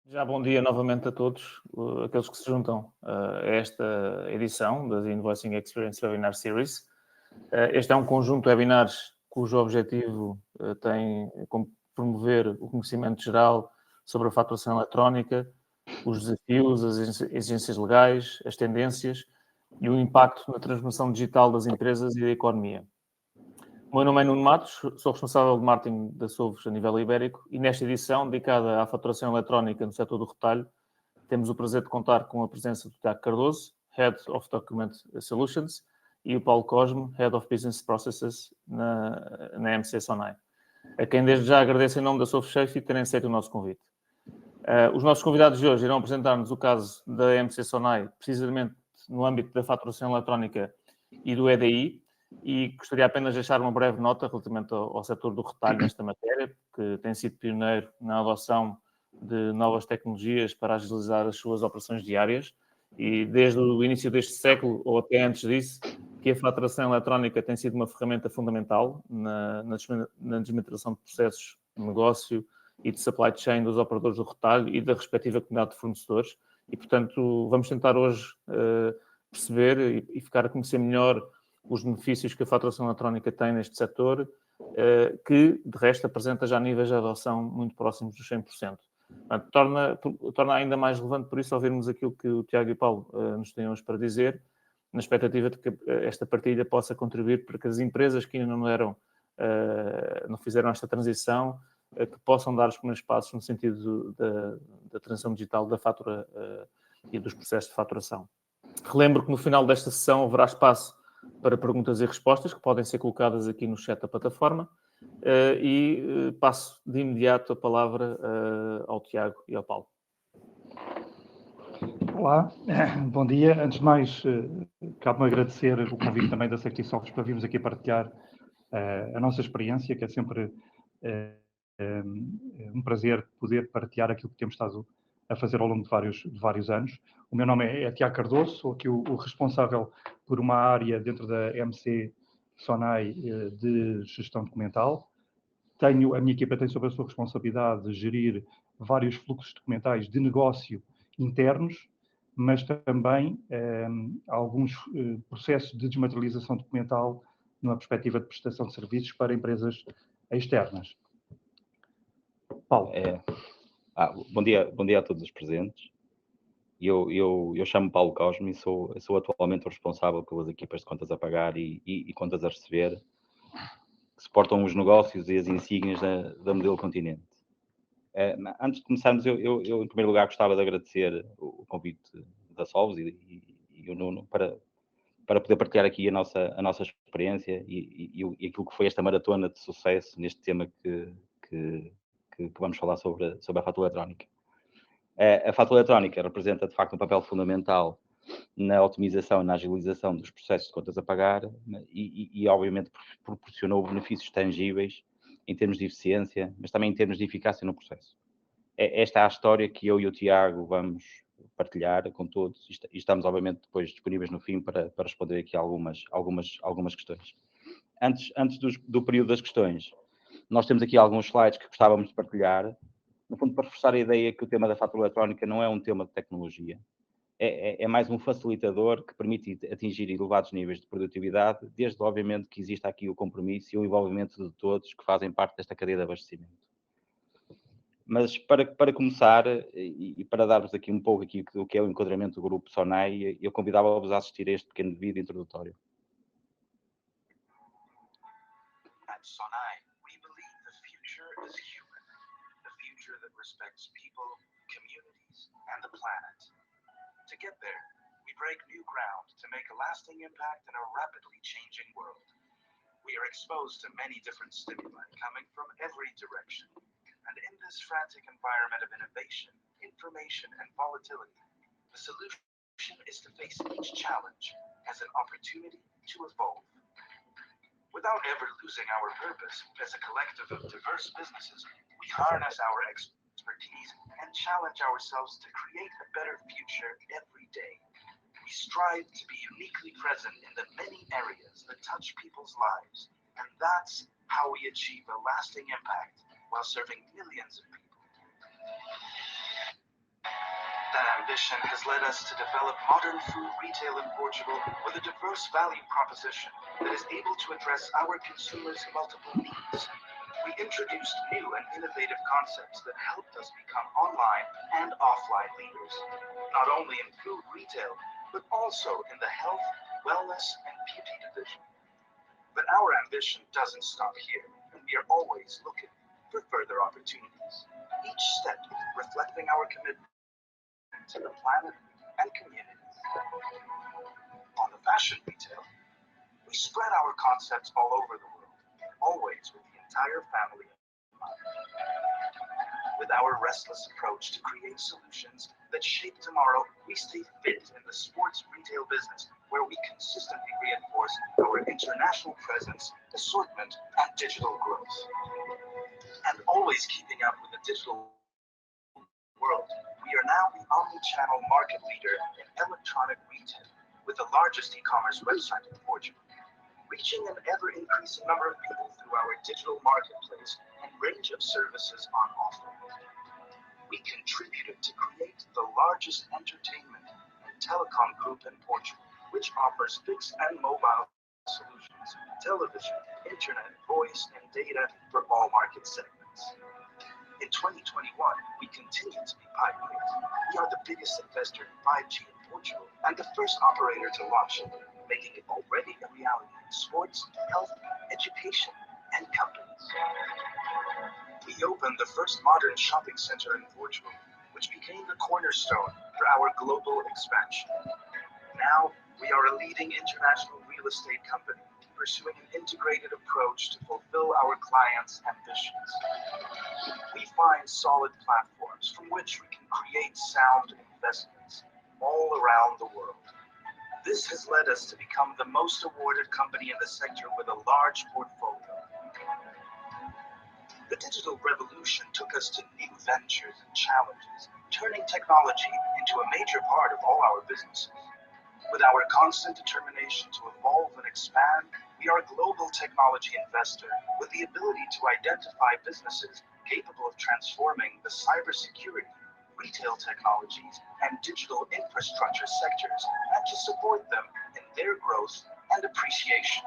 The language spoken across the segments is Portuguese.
Já bom dia novamente a todos, aqueles que se juntam a esta edição da Invoicing Experience Webinar Series. Este é um conjunto de webinars cujo objetivo tem como promover o conhecimento geral sobre a faturação eletrónica, os desafios, as exigências legais, as tendências e o impacto na transformação digital das empresas e da economia. O meu nome é Nuno Matos, sou responsável de marketing da Solvos a nível ibérico e nesta edição, dedicada à faturação eletrónica no setor do retalho, temos o prazer de contar com a presença do Tiago Cardoso, Head of Document Solutions, e o Paulo Cosme, Head of Business Processes na MC Sonai, a quem desde já agradeço em nome da Solvos Safety terem aceito o nosso convite. Os nossos convidados de hoje irão apresentar-nos o caso da MC Sonai, precisamente no âmbito da faturação eletrónica e do EDI, e gostaria apenas de deixar uma breve nota relativamente ao setor do retalho nesta matéria, que tem sido pioneiro na adoção de novas tecnologias para agilizar as suas operações diárias e desde o início deste século, ou até antes disso, que a faturação eletrónica tem sido uma ferramenta fundamental na desmaterialização de processos de negócio e de supply chain dos operadores do retalho e da respectiva comunidade de fornecedores. E, portanto, vamos tentar hoje perceber e ficar a conhecer melhor os benefícios que a faturação eletrónica tem neste setor, que, de resto, apresenta já níveis de adoção muito próximos dos 100%. Portanto, torna ainda mais relevante, por isso, ouvirmos aquilo que o Tiago e o Paulo nos têm hoje para dizer, na expectativa de que esta partilha possa contribuir para que as empresas que ainda não fizeram esta transição, que possam dar os primeiros passos no sentido da transição digital da fatura e dos processos de faturação. Relembro que no final desta sessão haverá espaço para perguntas e respostas que podem ser colocadas aqui no chat da plataforma e passo de imediato a palavra ao Tiago e ao Paulo. Olá, bom dia. Antes de mais, cabe-me agradecer o convite também da Safety Software para virmos aqui partilhar a nossa experiência, que é sempre um prazer poder partilhar aquilo que temos estado a fazer ao longo de vários anos. O meu nome é Tiago Cardoso, sou aqui o responsável por uma área dentro da MC Sonai de gestão documental. A minha equipa tem sob a sua responsabilidade de gerir vários fluxos documentais de negócio internos, mas também alguns processos de desmaterialização documental numa perspectiva de prestação de serviços para empresas externas. Paulo. Bom dia a todos os presentes. Eu chamo-me Paulo Cosme e sou atualmente o responsável pelas equipas de contas a pagar e contas a receber, que suportam os negócios e as insígnias da Modelo Continente. Antes de começarmos, eu em primeiro lugar gostava de agradecer o convite da Solvos e o Nuno para poder partilhar aqui a nossa experiência e aquilo que foi esta maratona de sucesso neste tema que vamos falar sobre a fatura eletrónica. A fatura eletrónica representa, de facto, um papel fundamental na otimização e na agilização dos processos de contas a pagar e obviamente, proporcionou benefícios tangíveis em termos de eficiência, mas também em termos de eficácia no processo. Esta é a história que eu e o Tiago vamos partilhar com todos e estamos, obviamente, depois disponíveis no fim para responder aqui algumas questões. Antes do período das questões, nós temos aqui alguns slides que gostávamos de partilhar, no fundo, para reforçar a ideia que o tema da fatura eletrónica não é um tema de tecnologia. É mais um facilitador que permite atingir elevados níveis de produtividade, desde, obviamente, que exista aqui o compromisso e o envolvimento de todos que fazem parte desta cadeia de abastecimento. Mas, para começar, e para dar-vos aqui um pouco aqui o que é o enquadramento do Grupo Sonai, eu convidava-vos a assistir a este pequeno vídeo introdutório. At Sonai, we believe the future is human, the future that respects people, communities, and the planet. To get there, we break new ground to make a lasting impact in a rapidly changing world. We are exposed to many different stimuli coming from every direction. And in this frantic environment of innovation, information, and volatility, the solution is to face each challenge as an opportunity to evolve. Without ever losing our purpose as a collective of diverse businesses, we harness our expertise and challenge ourselves to create a better future every day. We strive to be uniquely present in the many areas that touch people's lives, and that's how we achieve a lasting impact while serving millions of people. That ambition has led us to develop modern food retail in Portugal with a diverse value proposition that is able to address our consumers' multiple needs. We introduced new and innovative concepts that helped us become online and offline leaders, not only in food retail, but also in the health, wellness, and beauty division. But our ambition doesn't stop here, and we are always looking for further opportunities, each step reflecting our commitment to the planet and communities. On the fashion retail, we spread our concepts all over the world, always with the entire family in mind. With our restless approach to create solutions that shape tomorrow, we stay fit in the sports retail business, where we consistently reinforce our international presence, assortment, and digital growth. And always keeping up with the digital world, we are now the omni-channel market leader in electronic retail, with the largest e-commerce website in Portugal, reaching an ever-increasing number of people through our digital marketplace and range of services on offer. We contributed to create the largest entertainment and telecom group in Portugal, which offers fixed and mobile solutions, television, internet, voice, and data for all market segments. In 2021, we continue to be pioneers. We are the biggest investor in 5G in Portugal and the first operator to launch it, making it already a reality in sports, health, education, and companies. We opened the first modern shopping center in Portugal, which became the cornerstone for our global expansion. Now, we are a leading international real estate company, pursuing an integrated approach to fulfill our clients' ambitions. We find solid platforms from which we can create sound investments all around the world. This has led us to become the most awarded company in the sector with a large portfolio. The digital revolution took us to new ventures and challenges, turning technology into a major part of all our businesses. With our constant determination to evolve and expand, we are a global technology investor with the ability to identify businesses capable of transforming the cybersecurity, retail technologies, and digital infrastructure sectors, and to support them in their growth and appreciation.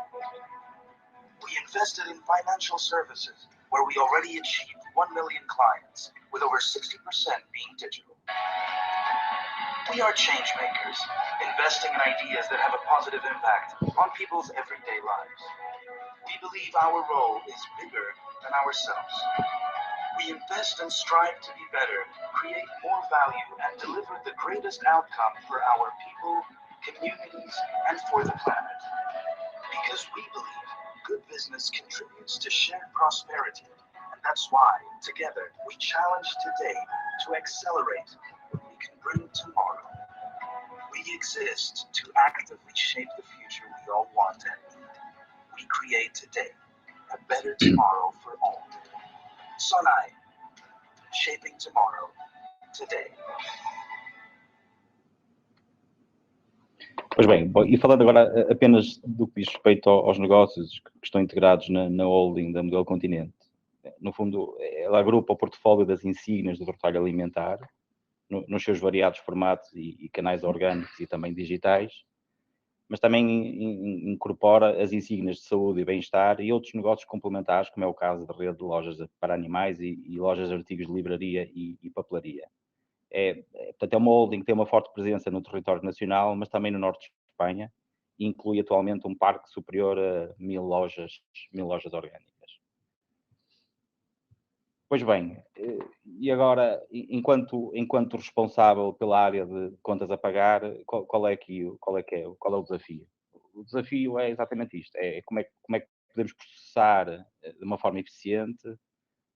We invested in financial services, where we already achieved 1 million clients, with over 60% being digital. We are change makers, investing in ideas that have a positive impact on people's everyday lives. We believe our role is bigger than ourselves. We invest and strive to be better, create more value, and deliver the greatest outcome for our people, communities, and for the planet. Because we believe good business contributes to shared prosperity, and that's why, together, we challenge today to accelerate what we can bring tomorrow. We exist to actively shape the future we all want and need. We create today a better tomorrow for all. Sonai, shaping tomorrow, today. Pois bem, e falando agora apenas do que diz respeito aos negócios que estão integrados na holding da Modelo Continente. No fundo, ela agrupa o portfólio das insígnias do retalho alimentar, nos seus variados formatos e canais orgânicos e também digitais, mas também incorpora as insígnias de saúde e bem-estar e outros negócios complementares, como é o caso da rede de lojas para animais e lojas de artigos de livraria e papelaria. Portanto, é uma holding que tem uma forte presença no território nacional, mas também no norte de Espanha, e inclui atualmente um parque superior a 1000 lojas orgânicas. Pois bem, e agora, enquanto responsável pela área de contas a pagar, qual é o desafio? O desafio é exatamente isto, como é que podemos processar de uma forma eficiente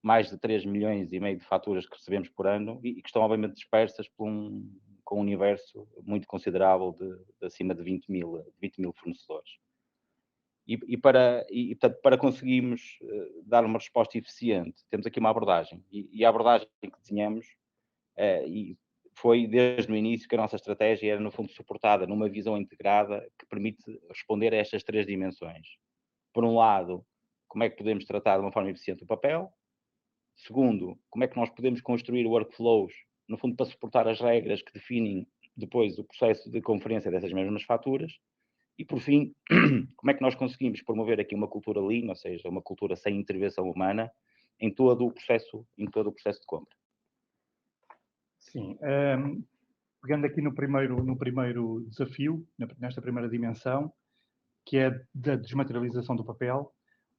mais de 3,5 milhões de faturas que recebemos por ano e que estão obviamente dispersas com um universo muito considerável de acima de 20 mil fornecedores. Portanto, para conseguirmos dar uma resposta eficiente, temos aqui uma abordagem. E a abordagem que desenhamos e foi desde o início que a nossa estratégia era, no fundo, suportada numa visão integrada que permite responder a estas 3 dimensões. Por um lado, como é que podemos tratar de uma forma eficiente o papel? Segundo, como é que nós podemos construir workflows no fundo, para suportar as regras que definem depois o processo de conferência dessas mesmas faturas. E, por fim, como é que nós conseguimos promover aqui uma cultura lean, ou seja, uma cultura sem intervenção humana, em todo o processo de compra? Sim. Pegando aqui no primeiro desafio, nesta primeira dimensão, que é da desmaterialização do papel,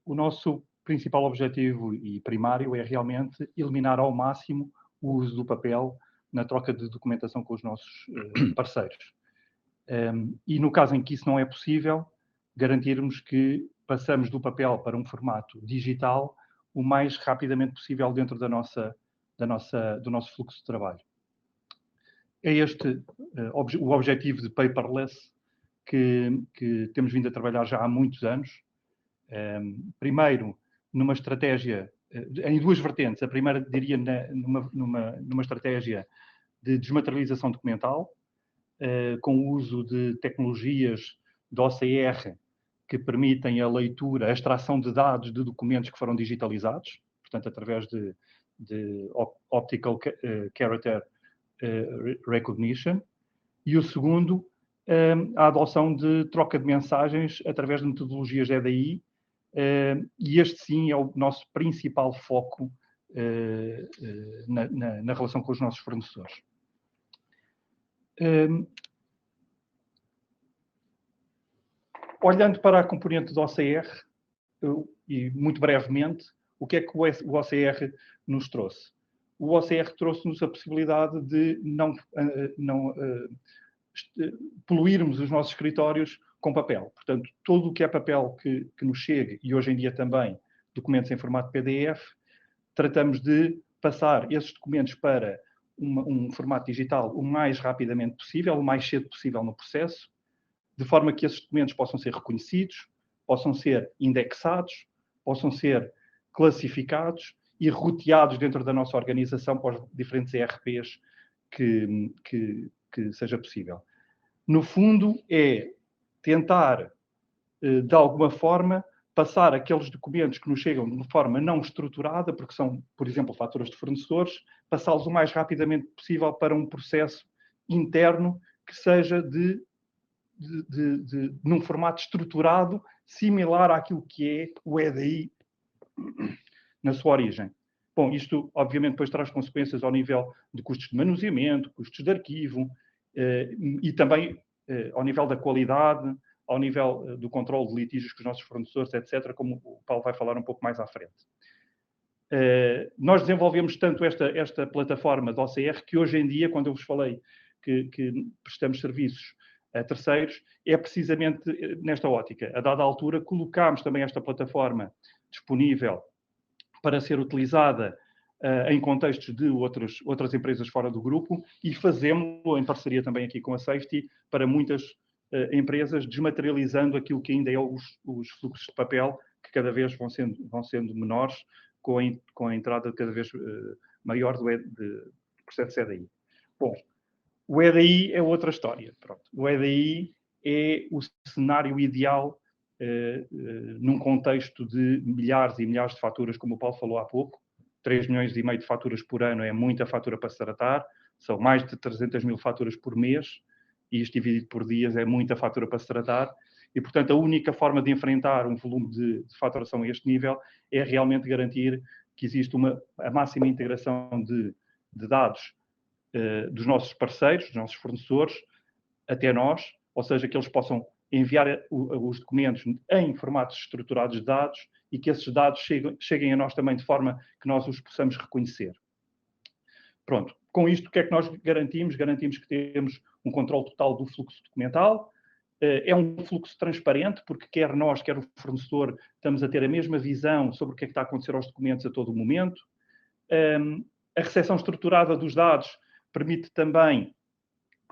o nosso principal objetivo e primário é realmente eliminar ao máximo o uso do papel na troca de documentação com os nossos parceiros. E no caso em que isso não é possível, garantirmos que passamos do papel para um formato digital o mais rapidamente possível dentro do nosso fluxo de trabalho. É este o objetivo de paperless que temos vindo a trabalhar já há muitos anos. Primeiro, numa estratégia, em duas vertentes. A primeira, diria, numa estratégia de desmaterialização documental, com o uso de tecnologias de OCR que permitem a leitura, a extração de dados de documentos que foram digitalizados, portanto, através de Optical Character Recognition. E o segundo, a adoção de troca de mensagens através de metodologias EDI, e este sim é o nosso principal foco na relação com os nossos fornecedores. Olhando para a componente do OCR, e muito brevemente, o que é que o OCR nos trouxe? O OCR trouxe-nos a possibilidade de não poluirmos os nossos escritórios com papel. Portanto, todo o que é papel que nos chegue, e hoje em dia também documentos em formato PDF, tratamos de passar esses documentos para um formato digital o mais rapidamente possível, o mais cedo possível no processo, de forma que esses documentos possam ser reconhecidos, possam ser indexados, possam ser classificados e roteados dentro da nossa organização para os diferentes ERPs que seja possível. No fundo, é tentar, de alguma forma, passar aqueles documentos que nos chegam de forma não estruturada, porque são, por exemplo, faturas de fornecedores, passá-los o mais rapidamente possível para um processo interno que seja num formato estruturado, similar àquilo que é o EDI na sua origem. Bom, isto obviamente depois traz consequências ao nível de custos de manuseamento, custos de arquivo, e também ao nível da qualidade, ao nível do controle de litígios com os nossos fornecedores, etc., como o Paulo vai falar um pouco mais à frente. Nós desenvolvemos tanto esta plataforma de OCR que hoje em dia, quando eu vos falei que prestamos serviços a terceiros, é precisamente nesta ótica. A dada altura, colocámos também esta plataforma disponível para ser utilizada em contextos de outras empresas fora do grupo e fazemos-lo em parceria também aqui com a Safety para muitas empresas, desmaterializando aquilo que ainda é os fluxos de papel, que cada vez vão sendo menores com a entrada cada vez maior do processo EDI. Bom, o EDI é outra história. Pronto. O EDI é o cenário ideal num contexto de milhares e milhares de faturas, como o Paulo falou há pouco. 3,5 milhões de faturas por ano é muita fatura para se tratar. São mais de 300 mil faturas por mês. E isto dividido por dias é muita fatura para se tratar. E, portanto, a única forma de enfrentar um volume de faturação a este nível é realmente garantir que existe a máxima integração de dados dos nossos parceiros, dos nossos fornecedores, até nós, ou seja, que eles possam enviar os documentos em formatos estruturados de dados e que esses dados cheguem a nós também de forma que nós os possamos reconhecer. Pronto. Com isto, o que é que nós garantimos? Garantimos que temos um controle total do fluxo documental. É um fluxo transparente, porque quer nós, quer o fornecedor, estamos a ter a mesma visão sobre o que é que está a acontecer aos documentos a todo o momento. A recepção estruturada dos dados permite também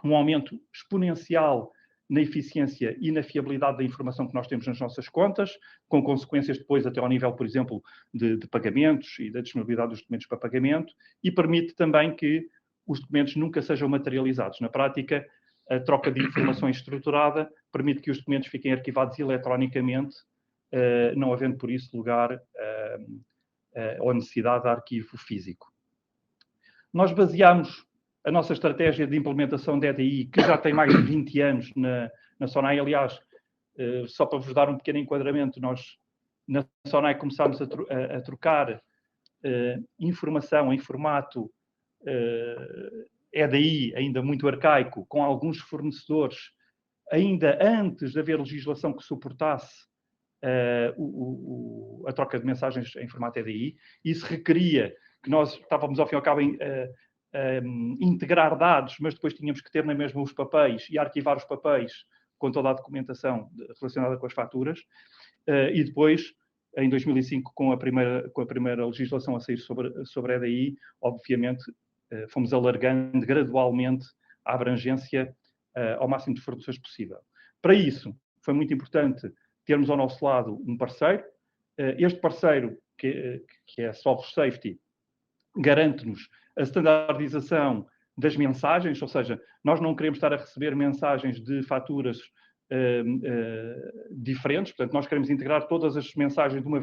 um aumento exponencial na eficiência e na fiabilidade da informação que nós temos nas nossas contas, com consequências depois até ao nível, por exemplo, de pagamentos e da disponibilidade dos documentos para pagamento, e permite também que os documentos nunca sejam materializados. Na prática, a troca de informações estruturada permite que os documentos fiquem arquivados eletronicamente, não havendo por isso lugar ou necessidade de arquivo físico. Nós baseamos a nossa estratégia de implementação de EDI, que já tem mais de 20 anos na SONAI. Aliás, só para vos dar um pequeno enquadramento, nós na SONAI começámos a trocar informação em formato EDI, ainda muito arcaico, com alguns fornecedores, ainda antes de haver legislação que suportasse a troca de mensagens em formato EDI. Isso requeria que nós estávamos, ao fim e ao cabo, integrar dados, mas depois tínhamos que ter na mesma os papéis e arquivar os papéis com toda a documentação relacionada com as faturas. E depois, em 2005, com a primeira legislação a sair sobre a EDI, obviamente, fomos alargando gradualmente a abrangência ao máximo de fornecedores possível. Para isso, foi muito importante termos ao nosso lado um parceiro. Este parceiro, que é a Solve Safety, garante-nos a standardização das mensagens, ou seja, nós não queremos estar a receber mensagens de faturas diferentes, portanto, nós queremos integrar todas as mensagens de uma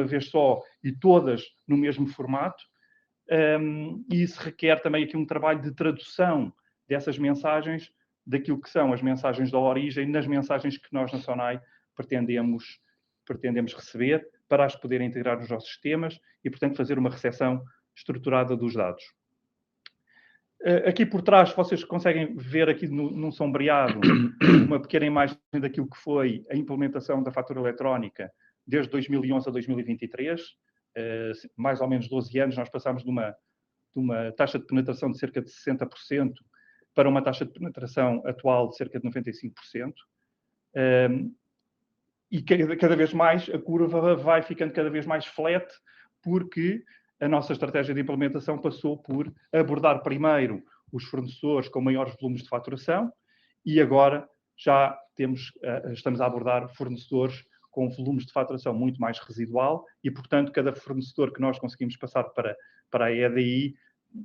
vez só e todas no mesmo formato. E isso requer também aqui um trabalho de tradução dessas mensagens, daquilo que são as mensagens da origem, nas mensagens que nós na SONAI pretendemos receber, para as poder integrar nos nossos sistemas e, portanto, fazer uma recepção estruturada dos dados. Aqui por trás, vocês conseguem ver aqui num sombreado uma pequena imagem daquilo que foi a implementação da fatura eletrónica desde 2011 a 2023. Mais ou menos 12 anos, nós passámos de uma taxa de penetração de cerca de 60% para uma taxa de penetração atual de cerca de 95%. E cada vez mais a curva vai ficando cada vez mais flat, porque a nossa estratégia de implementação passou por abordar primeiro os fornecedores com maiores volumes de faturação e agora já estamos a abordar fornecedores com volumes de faturação muito mais residual e, portanto, cada fornecedor que nós conseguimos passar para a EDI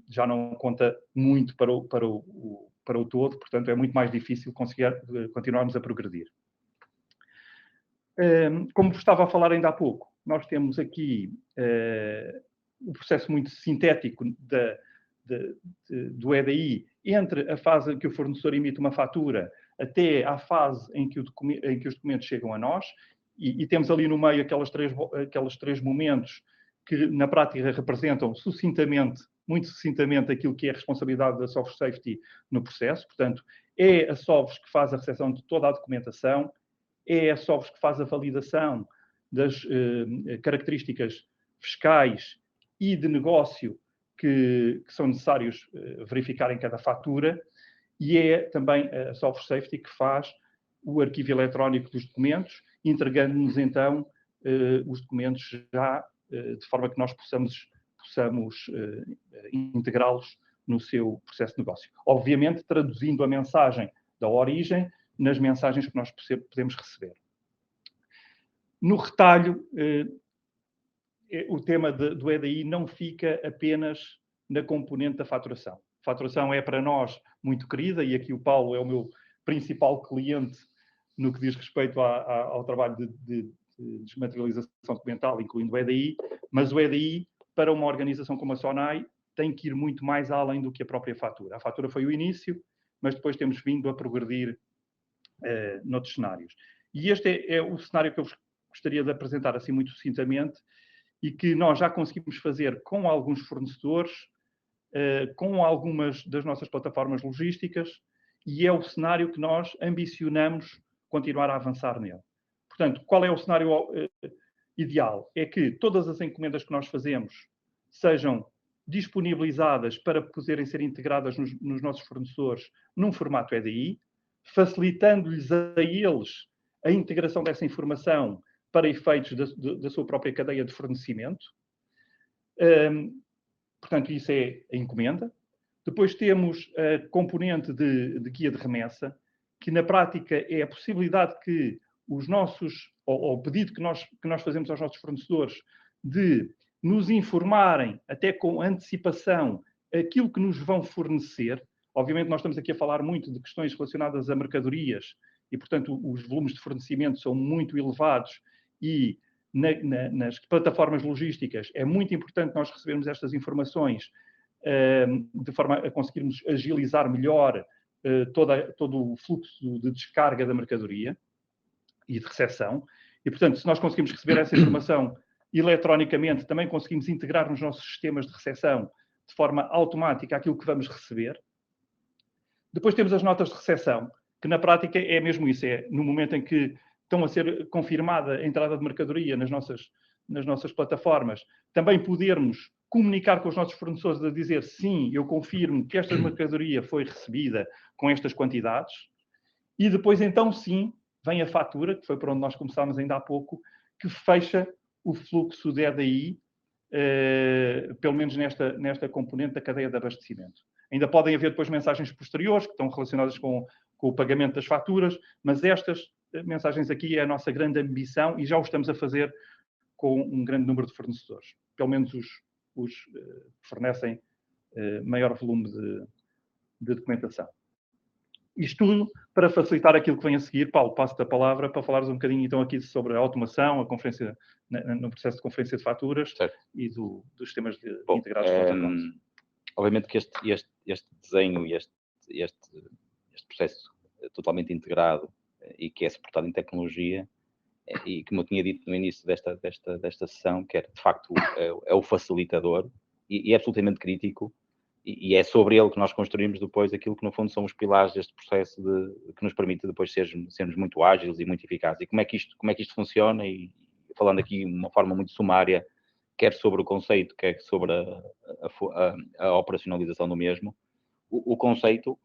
já não conta muito para o todo, portanto, é muito mais difícil continuarmos a progredir. Como vos estava a falar ainda há pouco, nós temos aqui o processo muito sintético do EDI entre a fase em que o fornecedor emite uma fatura até à fase em que os documentos chegam a nós e temos ali no meio aqueles três momentos que na prática representam muito sucintamente aquilo que é a responsabilidade da Solve Safety no processo. Portanto, é a Solves que faz a recepção de toda a documentação, é a Solves que faz a validação das características fiscais e de negócio que são necessários verificar em cada fatura, e é também a Solve Safety que faz o arquivo eletrónico dos documentos, entregando-nos então os documentos já de forma que nós possamos integrá-los no seu processo de negócio. Obviamente, traduzindo a mensagem da origem nas mensagens que nós podemos receber. No retalho, o tema do EDI não fica apenas na componente da faturação. A faturação é para nós muito querida e aqui o Paulo é o meu principal cliente no que diz respeito ao trabalho de desmaterialização documental, incluindo o EDI, mas o EDI, para uma organização como a SONAI, tem que ir muito mais além do que a própria fatura. A fatura foi o início, mas depois temos vindo a progredir noutros cenários. E este é o cenário que eu vos gostaria de apresentar assim muito sucintamente e que nós já conseguimos fazer com alguns fornecedores, com algumas das nossas plataformas logísticas, e é o cenário que nós ambicionamos continuar a avançar nele. Portanto, qual é o cenário ideal? É que todas as encomendas que nós fazemos sejam disponibilizadas para poderem ser integradas nos nossos fornecedores num formato EDI, facilitando-lhes a eles a integração dessa informação para efeitos da sua própria cadeia de fornecimento. Portanto, isso é a encomenda. Depois temos a componente de guia de remessa, que na prática é a possibilidade que os nossos, ou o pedido que nós fazemos aos nossos fornecedores de nos informarem, até com antecipação, aquilo que nos vão fornecer. Obviamente, nós estamos aqui a falar muito de questões relacionadas a mercadorias e, portanto, os volumes de fornecimento são muito elevados e nas plataformas logísticas é muito importante nós recebermos estas informações de forma a conseguirmos agilizar melhor todo o fluxo de descarga da mercadoria e de recepção. E, portanto, se nós conseguimos receber essa informação eletronicamente, também conseguimos integrar nos nossos sistemas de recepção de forma automática aquilo que vamos receber. Depois temos as notas de recepção, que na prática é mesmo isso, é no momento em que estão a ser confirmada a entrada de mercadoria nas nossas plataformas, também podermos comunicar com os nossos fornecedores a dizer sim, eu confirmo que esta mercadoria foi recebida com estas quantidades. E depois, então, sim, vem a fatura, que foi por onde nós começámos ainda há pouco, que fecha o fluxo de EDI, pelo menos nesta componente da cadeia de abastecimento. Ainda podem haver depois mensagens posteriores, que estão relacionadas com o pagamento das faturas, mas estas mensagens aqui é a nossa grande ambição e já o estamos a fazer com um grande número de fornecedores. Pelo menos os que fornecem maior volume de documentação. Isto tudo para facilitar aquilo que vem a seguir. Paulo, passo-te a palavra para falares um bocadinho então aqui sobre a automação, a conferência, no processo de conferência de faturas, certo, e dos sistemas integrados de conta conta. Obviamente que este desenho e este processo totalmente integrado e que é suportado em tecnologia, e como eu tinha dito no início desta sessão, que de facto é o facilitador e é absolutamente crítico, e é sobre ele que nós construímos depois aquilo que no fundo são os pilares deste processo que nos permite depois sermos muito ágeis e muito eficazes. E como é que isto funciona, e falando aqui de uma forma muito sumária, quer sobre o conceito, quer sobre a operacionalização do mesmo, o conceito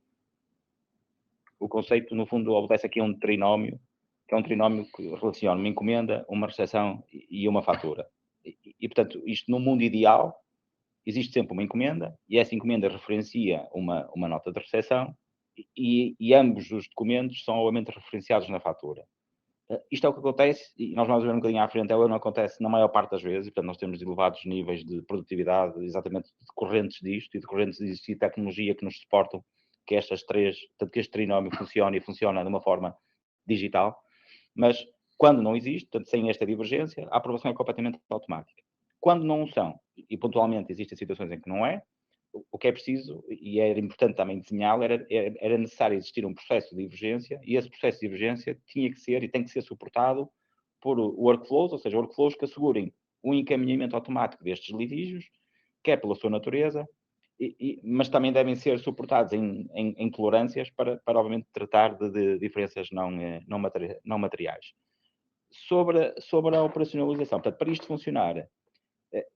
no fundo obedece aqui a um trinómio, que é um trinómio que relaciona uma encomenda, uma recepção e uma fatura. E portanto, isto no mundo ideal, existe sempre uma encomenda, e essa encomenda referencia uma nota de recepção, e ambos os documentos são obviamente referenciados na fatura. Isto é o que acontece, e nós vamos ver um bocadinho à frente, não acontece na maior parte das vezes, e portanto nós temos elevados níveis de produtividade exatamente decorrentes disto, e decorrentes de existir tecnologia que nos suportam que que este trinómio funcione, e funciona de uma forma digital, mas quando não existe, portanto sem esta divergência, a aprovação é completamente automática. Quando não são, e pontualmente existem situações em que não é, o que é preciso, e era importante também desenhá-lo, era necessário existir um processo de divergência, e esse processo de divergência tinha que ser e tem que ser suportado por workflows, ou seja, workflows que assegurem um encaminhamento automático destes litígios, quer pela sua natureza, mas também devem ser suportados em tolerâncias para obviamente tratar de diferenças não materiais. Sobre a operacionalização, portanto, para isto funcionar,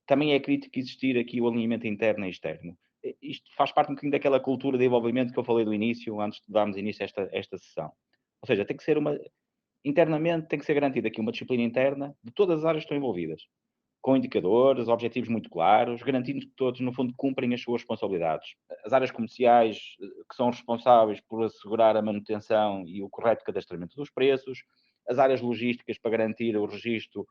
também é crítico existir aqui o alinhamento interno e externo. Isto faz parte um bocadinho daquela cultura de envolvimento que eu falei do início, antes de darmos início a esta sessão. Ou seja, internamente tem que ser garantida aqui uma disciplina interna de todas as áreas que estão envolvidas, com indicadores, objetivos muito claros, garantindo que todos, no fundo, cumprem as suas responsabilidades. As áreas comerciais, que são responsáveis por assegurar a manutenção e o correto cadastramento dos preços, as áreas logísticas para garantir o registro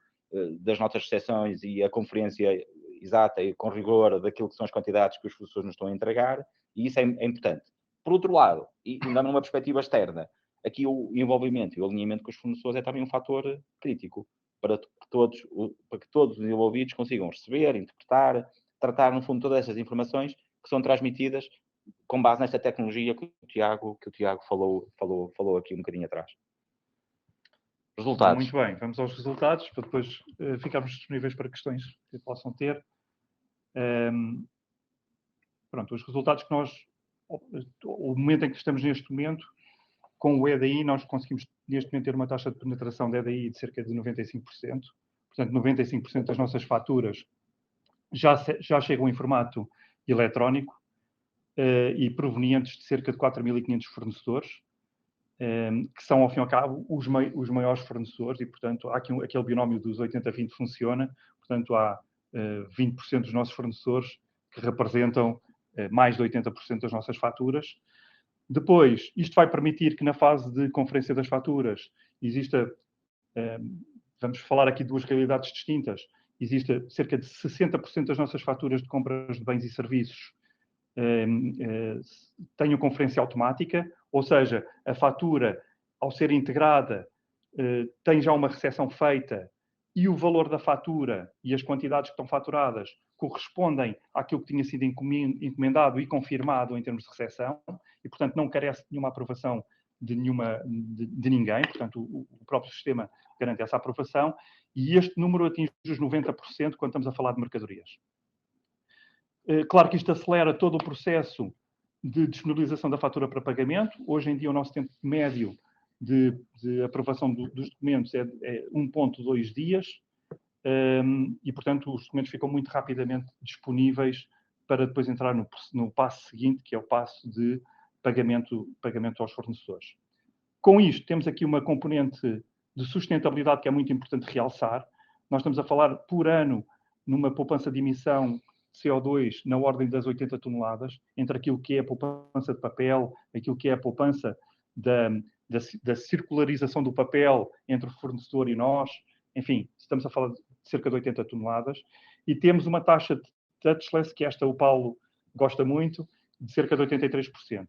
das notas de recepções e a conferência exata e com rigor daquilo que são as quantidades que os fornecedores nos estão a entregar, e isso é importante. Por outro lado, e dando uma perspectiva externa, aqui o envolvimento e o alinhamento com os fornecedores é também um fator crítico para que todos os envolvidos consigam receber, interpretar, tratar, no fundo, todas essas informações que são transmitidas com base nesta tecnologia que o Tiago falou aqui um bocadinho atrás. Resultados. Muito bem, vamos aos resultados, para depois ficarmos disponíveis para questões que possam ter. Pronto, os resultados que o momento em que estamos neste momento, com o EDI, nós conseguimos neste momento ter uma taxa de penetração de EDI de cerca de 95%. Portanto, 95% das nossas faturas já chegam em formato eletrónico e provenientes de cerca de 4.500 fornecedores, que são, ao fim e ao cabo, os maiores fornecedores, e, portanto, há aqui aquele binómio dos 80-20 funciona. Portanto, há 20% dos nossos fornecedores que representam mais de 80% das nossas faturas. Depois, isto vai permitir que na fase de conferência das faturas exista, vamos falar aqui de duas realidades distintas, exista cerca de 60% das nossas faturas de compras de bens e serviços tenham conferência automática, ou seja, a fatura, ao ser integrada, tem já uma recepção feita e o valor da fatura e as quantidades que estão faturadas correspondem àquilo que tinha sido encomendado e confirmado em termos de recepção, e, portanto, não carece de nenhuma aprovação de ninguém, portanto, o próprio sistema garante essa aprovação, e este número atinge os 90% quando estamos a falar de mercadorias. Claro que isto acelera todo o processo de disponibilização da fatura para pagamento. Hoje em dia, o nosso tempo médio de aprovação dos documentos é 1,2 dias, e, portanto, os documentos ficam muito rapidamente disponíveis para depois entrar no passo seguinte, que é o passo de pagamento aos fornecedores. Com isto, temos aqui uma componente de sustentabilidade que é muito importante realçar. Nós estamos a falar, por ano, numa poupança de emissão de CO2 na ordem das 80 toneladas, entre aquilo que é a poupança de papel, aquilo que é a poupança da circularização do papel entre o fornecedor e nós. Enfim, estamos a falar de cerca de 80 toneladas. E temos uma taxa de touchless, que esta o Paulo gosta muito, de cerca de 83%.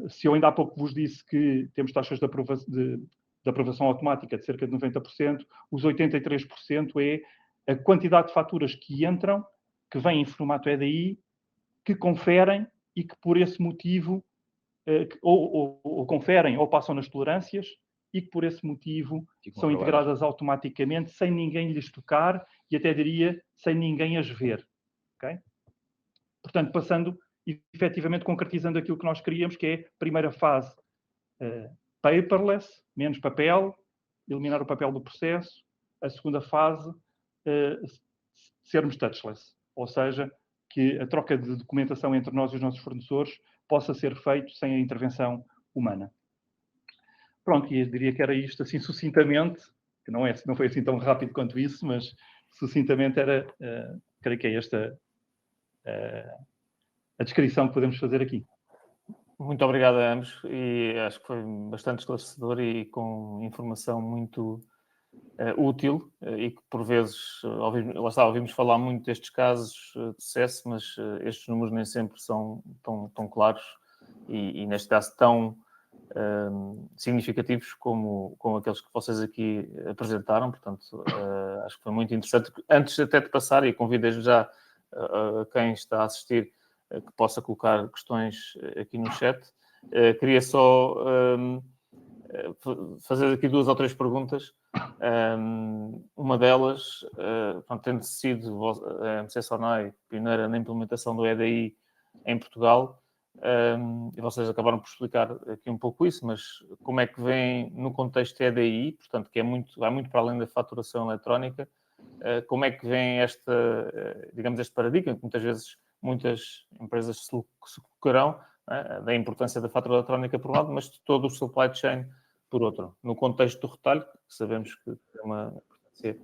Se eu ainda há pouco vos disse que temos taxas de aprovação automática de cerca de 90%, os 83% é a quantidade de faturas que entram, que vêm em formato EDI, que conferem e que por esse motivo ou conferem ou passam nas tolerâncias e que por esse motivo são integradas automaticamente, sem ninguém lhes tocar e até diria, sem ninguém as ver. Okay? Portanto, passando efetivamente concretizando aquilo que nós queríamos, que é a primeira fase paperless, menos papel, eliminar o papel do processo. A segunda fase, sermos touchless, ou seja, que a troca de documentação entre nós e os nossos fornecedores possa ser feito sem a intervenção humana. Pronto, e eu diria que era isto, assim, sucintamente, que não foi assim tão rápido quanto isso, mas sucintamente creio que é esta a descrição que podemos fazer aqui. Muito obrigado a ambos, e acho que foi bastante esclarecedor e com informação muito útil, e que por vezes, ouvimos falar muito destes casos de sucesso, mas estes números nem sempre são tão claros e neste caso tão significativos como aqueles que vocês aqui apresentaram. Portanto, acho que foi muito interessante. Antes até de passar, e convido já a quem está a assistir que possa colocar questões aqui no chat, queria só fazer aqui 2 ou 3 perguntas. Uma delas, tendo sido a MC Sonai pioneira na implementação do EDI em Portugal, e vocês acabaram por explicar aqui um pouco isso, mas como é que vem no contexto EDI, portanto, que vai muito para além da faturação eletrónica, como é que vem este paradigma, que muitas vezes muitas empresas se colocarão, da importância da fatura eletrónica por um lado, mas de todo o supply chain por outro. No contexto do retalho, que sabemos que tem uma importância.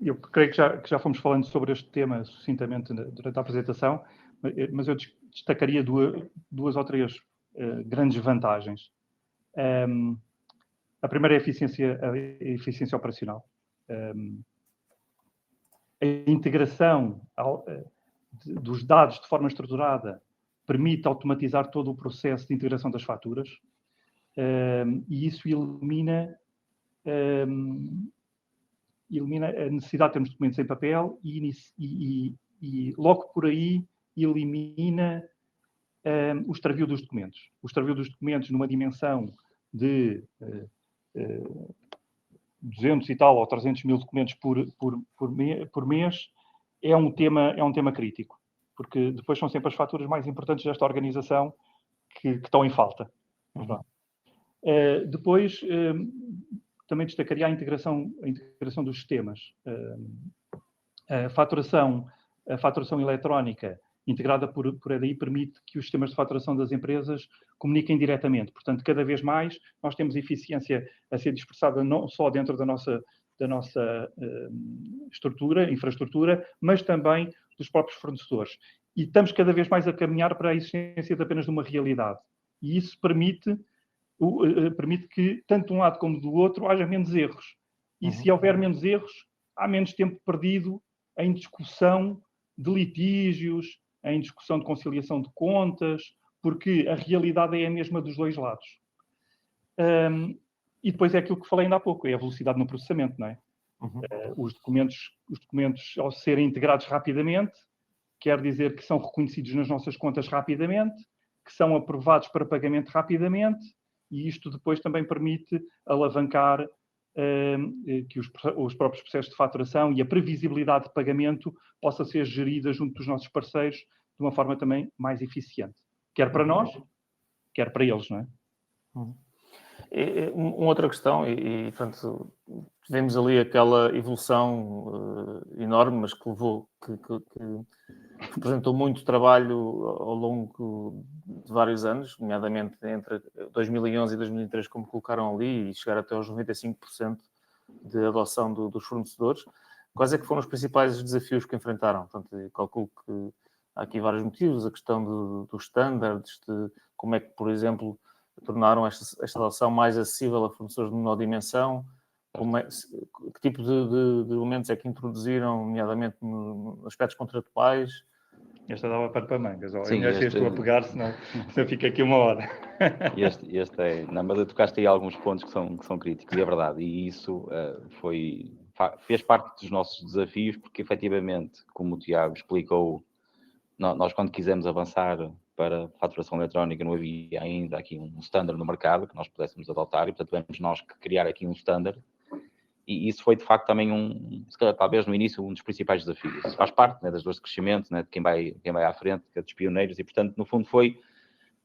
Eu creio que já fomos falando sobre este tema sucintamente durante a apresentação, mas eu destacaria 2 ou 3 grandes vantagens. A primeira é a eficiência operacional. A integração dos dados de forma estruturada permite automatizar todo o processo de integração das faturas, e isso elimina a necessidade de termos documentos em papel e logo por aí elimina o extravio dos documentos. O extravio dos documentos numa dimensão de 200 e tal ou 300 mil documentos por mês é um tema crítico, porque depois são sempre as faturas mais importantes desta organização que estão em falta. Depois, também destacaria a integração dos sistemas. A faturação eletrónica integrada por EDI permite que os sistemas de faturação das empresas comuniquem diretamente. Portanto, cada vez mais nós temos eficiência a ser dispersada não só dentro da nossa infraestrutura, mas também dos próprios fornecedores. E estamos cada vez mais a caminhar para a existência de apenas de uma realidade. E isso permite que, tanto de um lado como do outro, haja menos erros. E se houver menos erros, há menos tempo perdido em discussão de litígios, em discussão de conciliação de contas, porque a realidade é a mesma dos 2 lados. E depois é aquilo que falei ainda há pouco, é a velocidade no processamento, não é? Os documentos, ao serem integrados rapidamente, quer dizer que são reconhecidos nas nossas contas rapidamente, que são aprovados para pagamento rapidamente, e isto depois também permite alavancar que os próprios processos de faturação e a previsibilidade de pagamento possa ser gerida junto dos nossos parceiros de uma forma também mais eficiente. Quer para nós, quer para eles, não é? Uma outra questão, portanto, tivemos ali aquela evolução enorme, mas que levou, que representou muito trabalho ao longo de vários anos, nomeadamente entre 2011 e 2003, como colocaram ali, e chegar até aos 95% de adoção dos fornecedores. Quais é que foram os principais desafios que enfrentaram? Portanto, eu calculo que há aqui vários motivos, a questão dos standards, de como é que, por exemplo, tornaram esta adoção mais acessível a fornecedores de menor dimensão, que tipo de elementos é que introduziram, nomeadamente nos aspectos contratuais? Esta dava para mangas. Sim, eu estou a pegar, senão fica aqui uma hora. Este é... Não, mas tocaste aí alguns pontos que são críticos, e é verdade. E isso fez parte dos nossos desafios, porque efetivamente, como o Tiago explicou, nós quando quisemos avançar para faturação eletrónica não havia ainda aqui um standard no mercado que nós pudéssemos adotar, e portanto tivemos nós que criar aqui um standard. E isso foi, de facto, também se calhar, talvez no início, um dos principais desafios. Isso faz parte, né, das dores de crescimento, né, de quem vai à frente, que é dos pioneiros, e, portanto, no fundo foi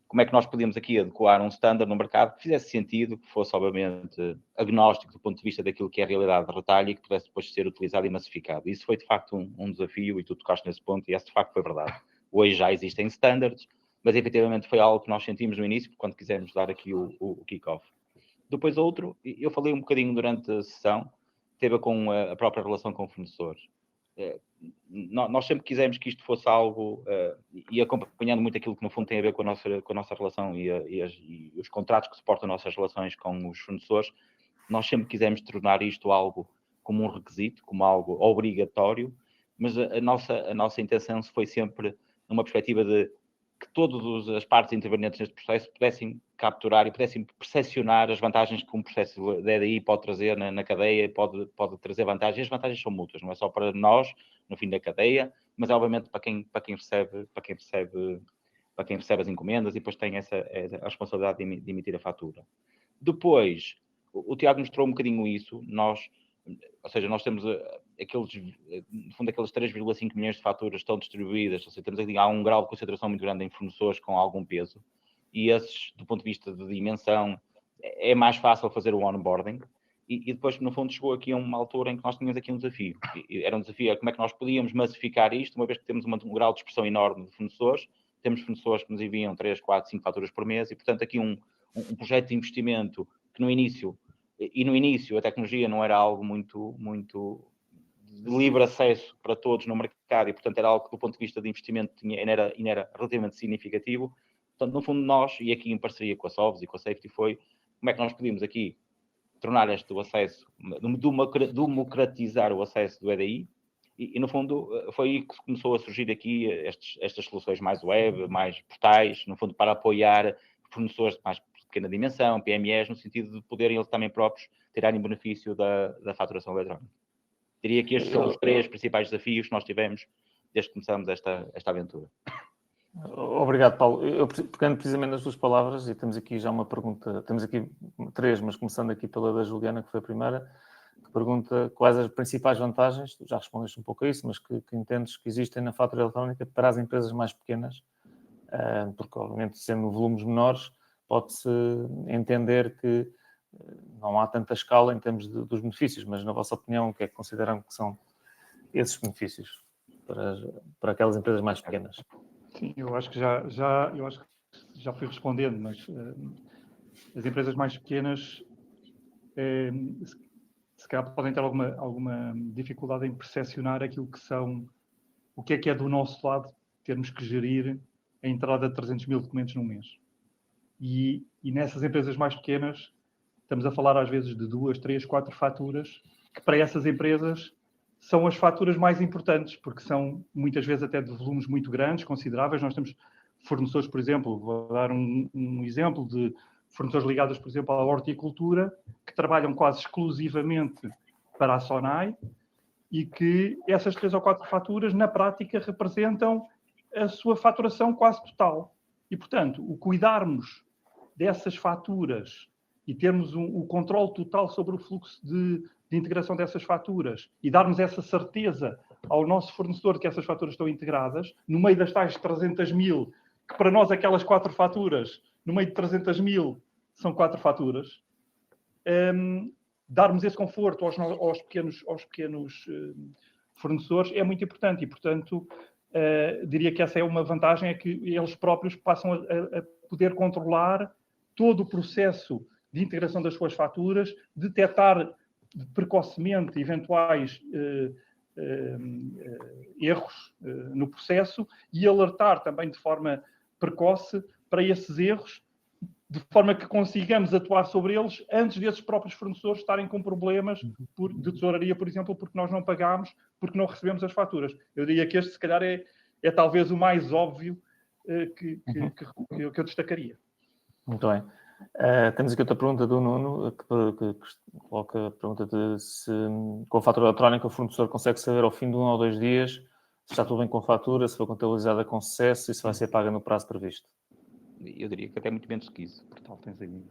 como é que nós podíamos aqui adequar um standard no mercado que fizesse sentido, que fosse, obviamente, agnóstico do ponto de vista daquilo que é a realidade de retalho e que pudesse depois ser utilizado e massificado. Isso foi, de facto, um desafio, e tu tocaste nesse ponto, e esse, de facto, foi verdade. Hoje já existem standards, mas, efetivamente, foi algo que nós sentimos no início, quando quisemos dar aqui o kick-off. Depois outro, eu falei um bocadinho durante a sessão, teve com a própria relação com fornecedores. Nós sempre quisemos que isto fosse algo, e acompanhando muito aquilo que no fundo tem a ver com a nossa relação e os contratos que suportam as nossas relações com os fornecedores, nós sempre quisemos tornar isto algo como um requisito, como algo obrigatório, mas a nossa intenção foi sempre numa perspectiva de que todas as partes intervenientes neste processo pudessem capturar e pudessem percepcionar as vantagens que um processo de EDI pode trazer na cadeia, pode trazer vantagens. E as vantagens são mútuas, não é só para nós, no fim da cadeia, mas obviamente para quem recebe as encomendas e depois tem a responsabilidade de emitir a fatura. Depois, o Tiago mostrou um bocadinho isso, nós temos aqueles 3,5 milhões de faturas estão distribuídas, ou seja, temos aqui, há um grau de concentração muito grande em fornecedores com algum peso, e esses, do ponto de vista de dimensão, é mais fácil fazer o onboarding, e depois, no fundo, chegou aqui a uma altura em que nós tínhamos aqui um desafio. Era um desafio, como é que nós podíamos massificar isto, uma vez que temos um grau de expressão enorme de fornecedores, temos fornecedores que nos enviam 3, 4, 5 faturas por mês, e, portanto, aqui um projeto de investimento que no início a tecnologia não era algo muito de livre acesso para todos no mercado, e portanto era algo que do ponto de vista de investimento era relativamente significativo. Portanto, no fundo nós, e aqui em parceria com a Sovs e com a Safety, foi como é que nós podíamos aqui tornar este o acesso, democratizar o acesso do EDI, e no fundo foi aí que começou a surgir aqui estas soluções mais web, mais portais, no fundo para apoiar fornecedores de mais pequena dimensão, PMEs, no sentido de poderem eles também próprios tirarem benefício da faturação eletrónica. Diria que estes são os 3 principais desafios que nós tivemos desde que começamos esta aventura. Obrigado, Paulo. Eu pegando precisamente nas tuas palavras, e temos aqui já uma pergunta, temos aqui 3, mas começando aqui pela da Juliana, que foi a primeira, que pergunta quais as principais vantagens, tu já respondeste um pouco a isso, mas que entendes que existem na fatura eletrónica para as empresas mais pequenas, porque obviamente sendo volumes menores, pode-se entender que não há tanta escala em termos dos benefícios, mas na vossa opinião, o que é que consideram que são esses benefícios para aquelas empresas mais pequenas? Sim, eu acho que já fui respondendo, mas as empresas mais pequenas se calhar podem ter alguma dificuldade em percepcionar aquilo que são, o que é do nosso lado termos que gerir a entrada de 300 mil documentos num mês. E nessas empresas mais pequenas, estamos a falar às vezes de 2, 3, 4 faturas, que para essas empresas são as faturas mais importantes, porque são muitas vezes até de volumes muito grandes, consideráveis. Nós temos fornecedores, por exemplo, vou dar um exemplo de fornecedores ligados, por exemplo, à horticultura, que trabalham quase exclusivamente para a SONAI e que essas 3 ou 4 faturas, na prática, representam a sua faturação quase total. E, portanto, o cuidarmos dessas faturas e termos o controle total sobre o fluxo de integração dessas faturas e darmos essa certeza ao nosso fornecedor que essas faturas estão integradas, no meio das tais 300 mil, que para nós aquelas 4 faturas, no meio de 300 mil, são 4 faturas, darmos esse conforto aos pequenos fornecedores é muito importante e, portanto, diria que essa é uma vantagem, é que eles próprios passam a poder controlar todo o processo de integração das suas faturas, detectar precocemente eventuais erros no processo e alertar também de forma precoce para esses erros, de forma que consigamos atuar sobre eles antes desses próprios fornecedores estarem com problemas de tesouraria, por exemplo, porque nós não pagámos, porque não recebemos as faturas. Eu diria que este, se calhar, é talvez o mais óbvio que eu destacaria. Muito bem. Temos aqui outra pergunta do Nuno, que coloca a pergunta de se com a fatura eletrónica o fornecedor consegue saber ao fim de 1 ou 2 dias se está tudo bem com a fatura, se foi contabilizada com sucesso e se vai ser paga no prazo previsto. Eu diria que até muito menos que isso. Portal, tens aí.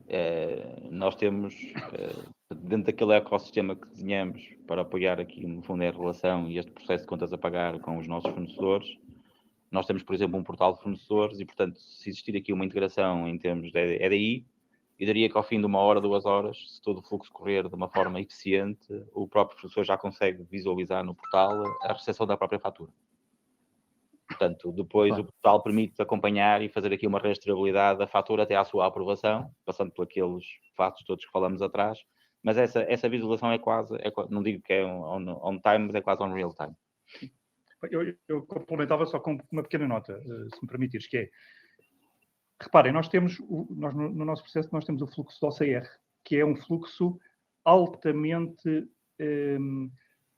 Nós temos, dentro daquele ecossistema que desenhamos para apoiar aqui, no fundo, a relação e este processo de contas a pagar com os nossos fornecedores, nós temos, por exemplo, um portal de fornecedores e, portanto, se existir aqui uma integração em termos de EDI, eu diria que ao fim de 1 hora, 2 horas, se todo o fluxo correr de uma forma eficiente, o próprio fornecedor já consegue visualizar no portal a recepção da própria fatura. Portanto, depois o portal permite acompanhar e fazer aqui uma rastreabilidade da fatura até à sua aprovação, passando por aqueles fatos todos que falamos atrás, mas essa visualização é quase, não digo que é on time, mas é quase on real time. Eu complementava só com uma pequena nota, se me permitires, que é, reparem, nós no nosso processo nós temos o fluxo do OCR, que é um fluxo altamente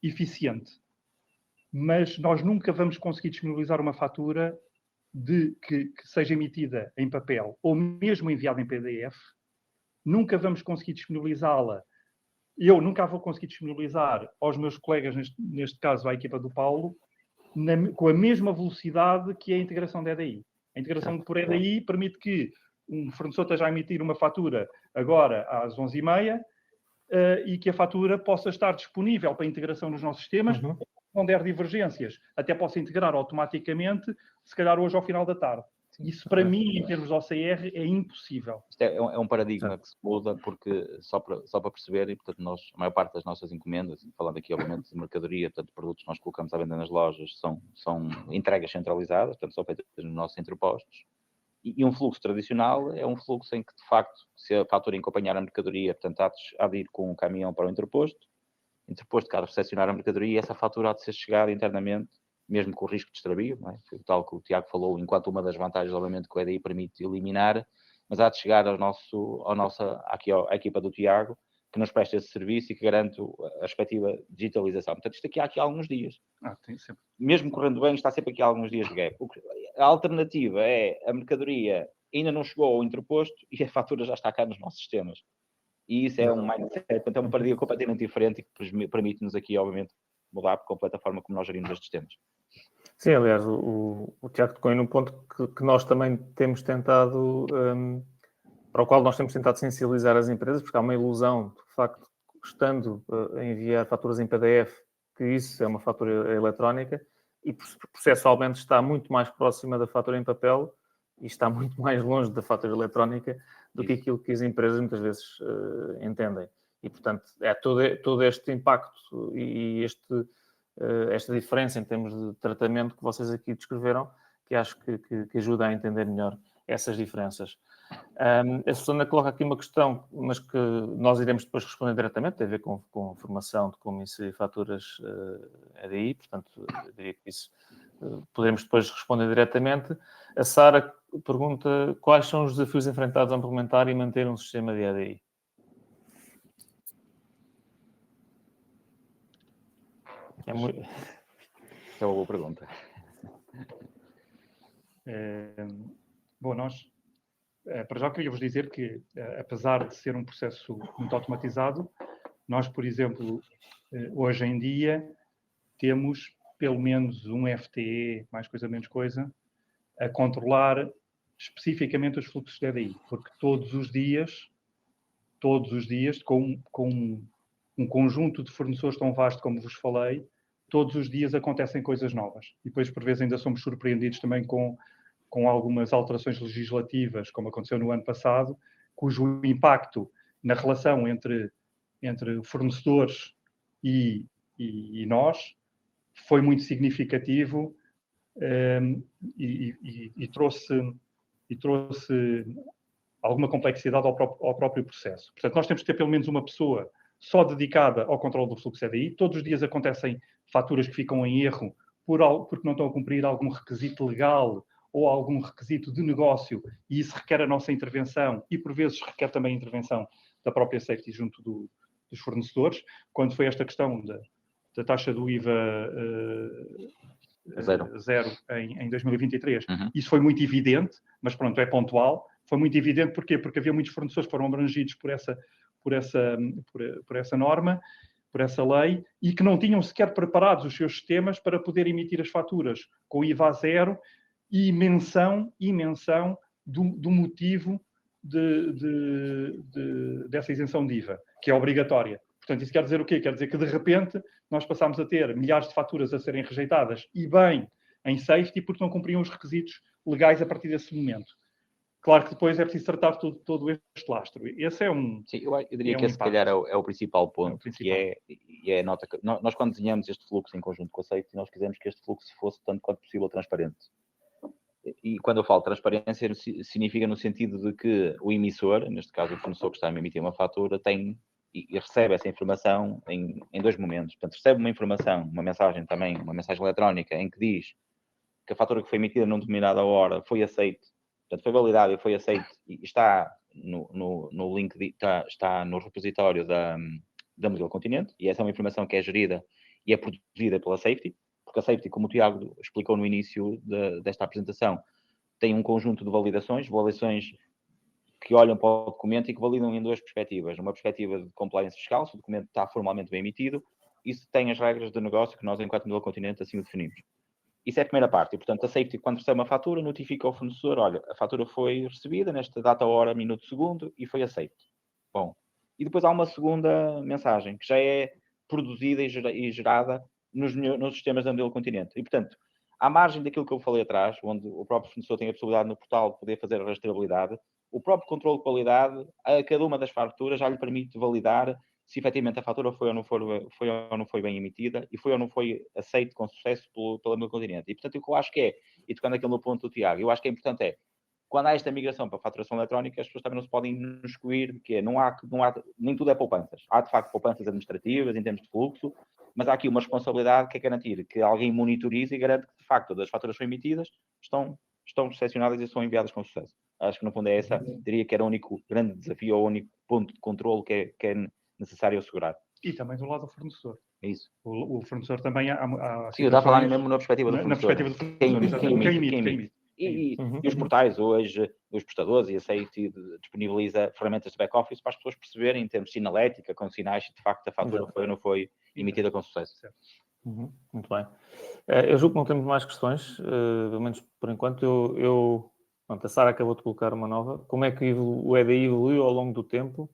eficiente. Mas nós nunca vamos conseguir disponibilizar uma fatura que seja emitida em papel ou mesmo enviada em PDF. Nunca vamos conseguir disponibilizá-la. Eu nunca vou conseguir disponibilizar aos meus colegas, neste caso à equipa do Paulo, com a mesma velocidade que a integração da EDI. A integração por EDI permite que um fornecedor esteja a emitir uma fatura agora às 11h30 e que a fatura possa estar disponível para integração nos nossos sistemas. Onde houver divergências, até possa integrar automaticamente, se calhar hoje ao final da tarde. Isso, para mim, em termos de OCR, é impossível. Isto é um paradigma que se muda, porque, só para perceber, e portanto, a maior parte das nossas encomendas, falando aqui, obviamente, de mercadoria, portanto, produtos que nós colocamos à venda nas lojas, são entregas centralizadas, portanto, são feitas nos nossos entrepostos. E um fluxo tradicional é um fluxo em que, de facto, se a fatura acompanhar a mercadoria, portanto, há de ir com um caminhão para o interposto que há de recepcionar a mercadoria e essa fatura há de ser chegada internamente, mesmo com o risco de extravio, não é? Foi o tal que o Tiago falou, enquanto uma das vantagens, obviamente, que o EDI permite eliminar, mas há de chegar à equipa do Tiago, que nos presta esse serviço e que garante a respectiva digitalização. Portanto, isto aqui há alguns dias. Tem sempre. Mesmo correndo bem, está sempre aqui há alguns dias de gap. A alternativa é a mercadoria ainda não chegou ao interposto e a fatura já está cá nos nossos sistemas. E isso é um mindset, portanto, é uma paradigma completamente diferente e que permite-nos aqui, obviamente, mudar por completa a forma como nós gerimos estes temas. Sim, aliás, o Tiago tocou num ponto que nós também temos tentado, para o qual nós temos tentado sensibilizar as empresas, porque há uma ilusão, de facto, estando a enviar faturas em PDF, que isso é uma fatura eletrónica e processualmente está muito mais próxima da fatura em papel e está muito mais longe da fatura eletrónica do que aquilo que as empresas muitas vezes entendem. E, portanto, é todo este impacto e esta diferença em termos de tratamento que vocês aqui descreveram, que acho que ajuda a entender melhor essas diferenças. A Susana coloca aqui uma questão, mas que nós iremos depois responder diretamente, tem a ver com formação de como inserir faturas EDI, portanto, eu diria que isso poderemos depois responder diretamente. A Sara pergunta quais são os desafios enfrentados a implementar e manter um sistema de EDI. É uma boa pergunta. Bom, nós Para já queria vos dizer que, apesar de ser um processo muito automatizado, nós, por exemplo, hoje em dia, temos pelo menos um FTE, mais coisa menos coisa, a controlar especificamente os fluxos de EDI, porque todos os dias, com um conjunto de fornecedores tão vasto como vos falei, todos os dias acontecem coisas novas. E depois, por vezes, ainda somos surpreendidos também com algumas alterações legislativas, como aconteceu no ano passado, cujo impacto na relação entre fornecedores e nós foi muito significativo, e trouxe alguma complexidade ao próprio processo. Portanto, nós temos que ter pelo menos uma pessoa só dedicada ao controle do fluxo EDI. Todos os dias acontecem faturas que ficam em erro porque não estão a cumprir algum requisito legal ou algum requisito de negócio, e isso requer a nossa intervenção e, por vezes, requer também a intervenção da própria safety junto dos fornecedores. Quando foi esta questão da taxa do IVA zero em 2023, isso foi muito evidente, mas pronto, é pontual. Foi muito evidente, porquê? Porque havia muitos fornecedores que foram abrangidos por essa norma, por essa lei, e que não tinham sequer preparados os seus sistemas para poder emitir as faturas com IVA zero e menção do motivo dessa isenção de IVA, que é obrigatória. Portanto, isso quer dizer o quê? Quer dizer que, de repente, nós passámos a ter milhares de faturas a serem rejeitadas, e bem em safety, porque não cumpriam os requisitos legais a partir desse momento. Claro que depois é preciso tratar todo este lastro. Esse é um... Sim, eu diria que esse, se calhar, é o principal ponto, que é a nota que... Nós, quando desenhamos este fluxo em conjunto com a safety, nós quisemos que este fluxo fosse, tanto quanto possível, transparente. E quando eu falo transparência, significa no sentido de que o emissor, neste caso o fornecedor que está a emitir uma fatura, tem e recebe essa informação em 2 momentos. Portanto, recebe uma informação, uma mensagem eletrónica, em que diz que a fatura que foi emitida numa determinada hora foi aceite, portanto, foi validada e foi aceite, e está no link, está no repositório da Modelo Continente, e essa é uma informação que é gerida e é produzida pela Safety, porque a Safety, como o Tiago explicou no início desta apresentação, tem um conjunto de validações que olham para o documento e que validam em 2 perspectivas. Uma perspectiva de compliance fiscal, se o documento está formalmente bem emitido, e se tem as regras de negócio que nós, enquanto Modelo Continente, assim o definimos. Isso é a primeira parte. E, portanto, a Safety, quando recebe uma fatura, notifica ao fornecedor, olha, a fatura foi recebida nesta data, hora, minuto, segundo, e foi aceite. Bom. E depois há uma segunda mensagem, que já é produzida e gerada nos sistemas da Modelo Continente. E, portanto, à margem daquilo que eu falei atrás, onde o próprio fornecedor tem a possibilidade no portal de poder fazer a rastreabilidade, o próprio controle de qualidade, a cada uma das faturas já lhe permite validar se efetivamente a fatura foi ou não foi bem emitida e foi ou não foi aceito com sucesso pela Modelo Continente. E, portanto, o que eu acho que é, e tocando aqui no ponto do Tiago, eu acho que é importante quando há esta migração para a faturação eletrónica, as pessoas também não se podem nos excluir de que não há, nem tudo é poupanças. Há, de facto, poupanças administrativas em termos de fluxo, mas há aqui uma responsabilidade que é garantir que alguém monitorize e garante que, de facto, todas as faturas que são emitidas estão recepcionadas e são enviadas com sucesso. Acho que, no fundo, diria que era o único grande desafio, ou o único ponto de controle que é necessário assegurar. E também do lado do fornecedor. É isso. O fornecedor também há sim, eu estava a falar mesmo na perspectiva do fornecedor. Na perspectiva do fornecedor. Quem emite. E os portais hoje, os prestadores e a Safety disponibiliza ferramentas de back-office para as pessoas perceberem, em termos de sinalética, com sinais, se de facto a fatura foi ou não foi emitida com sucesso. Muito bem. Eu julgo que não temos mais questões, pelo menos por enquanto. A Sara acabou de colocar uma nova. Como é que o EDI evoluiu ao longo do tempo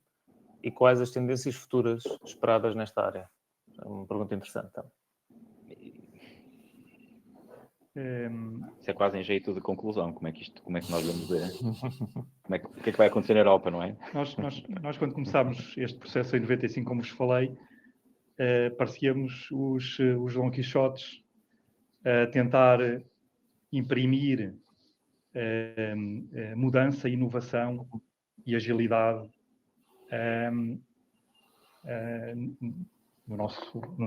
e quais as tendências futuras esperadas nesta área? É uma pergunta interessante também. Isso é quase em jeito de conclusão. Como é que nós vamos ver? O que é que vai acontecer na Europa, não é? Nós quando começámos este processo em 95, como vos falei, parecíamos os Don Quixotes a tentar imprimir mudança, inovação e agilidade no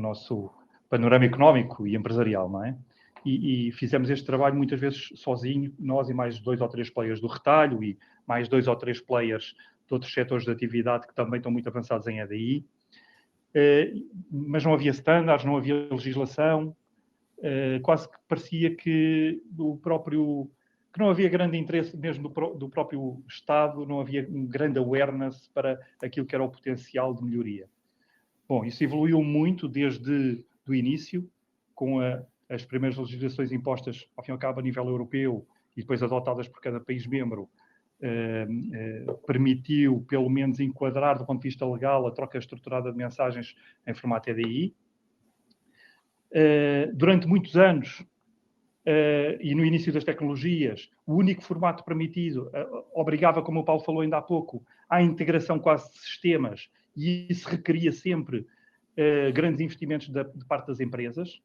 nosso panorama económico e empresarial, não é? E fizemos este trabalho muitas vezes sozinho, nós e mais 2 ou 3 players do retalho e mais 2 ou 3 players de outros setores de atividade que também estão muito avançados em EDI. Mas não havia standards, não havia legislação, quase que parecia que que não havia grande interesse mesmo do próprio Estado, não havia um grande awareness para aquilo que era o potencial de melhoria. Bom, isso evoluiu muito desde o início, com as primeiras legislações impostas, ao fim e ao cabo, a nível europeu, e depois adotadas por cada país membro, permitiu, pelo menos, enquadrar, do ponto de vista legal, a troca estruturada de mensagens em formato EDI. Durante muitos anos, e no início das tecnologias, o único formato permitido obrigava, como o Paulo falou ainda há pouco, à integração quase de sistemas, e isso requeria sempre grandes investimentos de parte das empresas.